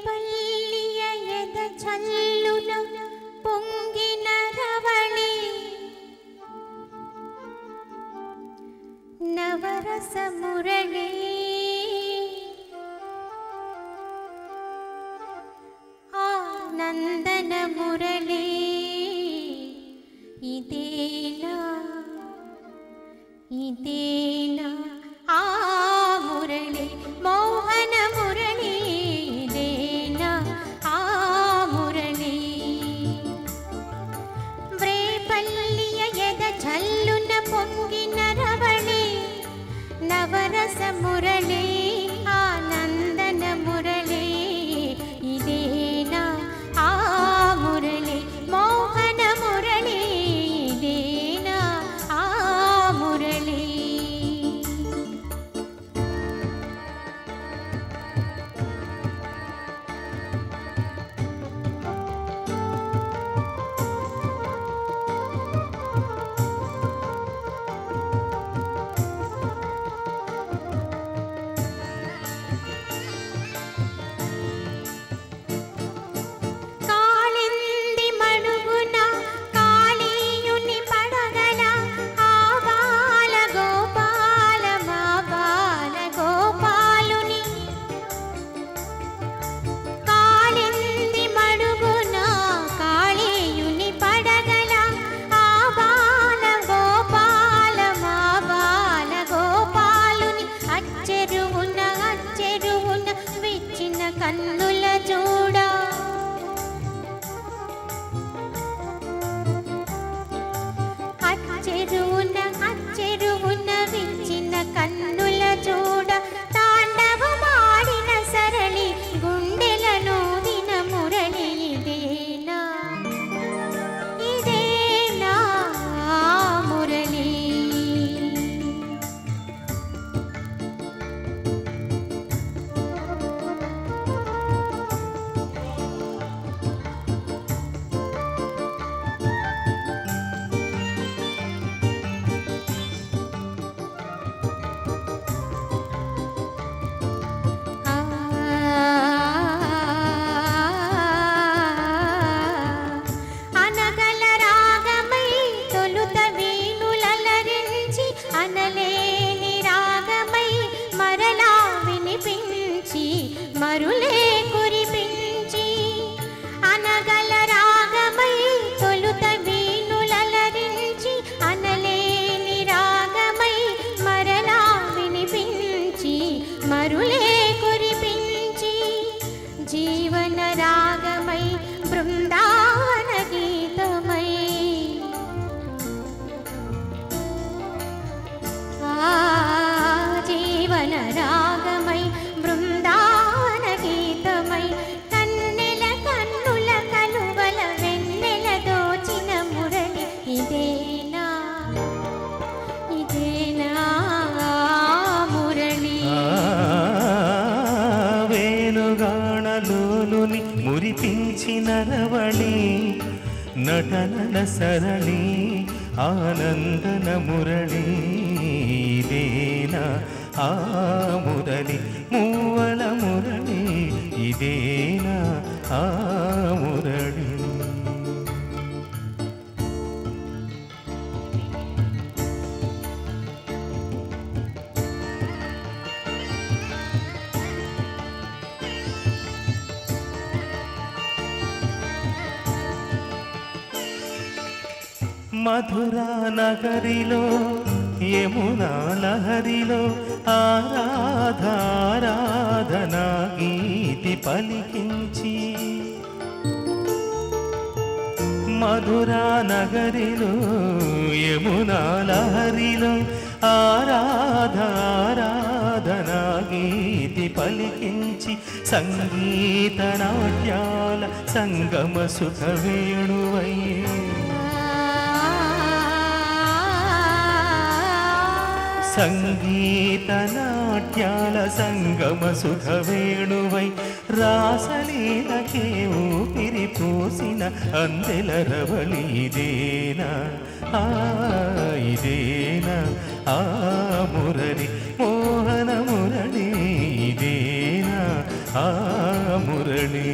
రేపల్లియ ఎద చల్లున పొంగిన రవళి నవరస మురళి ఆనందన మురళి ఇదేనా ఇదేనా ఆ మురళి మోహన మురళి ఇదేనా ఆ మురళి రేపల్లియ ఎద చల్లున పొంగిన రవళి నవరస మురళి ఆనందన మురళి ఇదేనా ఆ మురళి మోహన మురళి ఇదేనా ఆ మురళి కన్నుల చూడ అచ్చెరువున విచ్చిన కన్నుల చూడ తాండవమాడిన సరళి గుండెలను దిన మురళి ఇదేనా ఇదేనా మురళి మరులే కురిపించి అనగల రాగమై తొలుత వీణులలరించి అనలేని రాగమై మరలా వినిపించి మరులే కురిపించి జీవన రాగమై బృందావన గీతమై జీవన రాగమై బృందావన గీతమై కన్నెల కన్నుల కలువల వెన్నెల దోచిన మురళి ఇదేనా ఇదేనా మురళి వేణుగాణలోలుని మురిపించిన రవళి నటనల సరళి ఆనందన మురళి ఇదేనా ఆ మురళి మూవల మురళి ఇదేనా ఆ మురళి మధురా నగరిలో యమునా లహరిలో ఆరాధనా గీతి పలికించి మధురా నగరిలో యమునా లహరిలో ఆరాధనా గీతి పలికించి సంగీత నాట్యాల సంగమ సుఖ వేణువయ్యే సంగీత నాట్యాల సంగమ సుఖ వేణువై రాసలీలకే ఊపిరి పోసిన అందెల రవళి ఇదేనా ఇదేనా ఆ మురళి మోహన మురళి ఇదేనా ఆ మురళి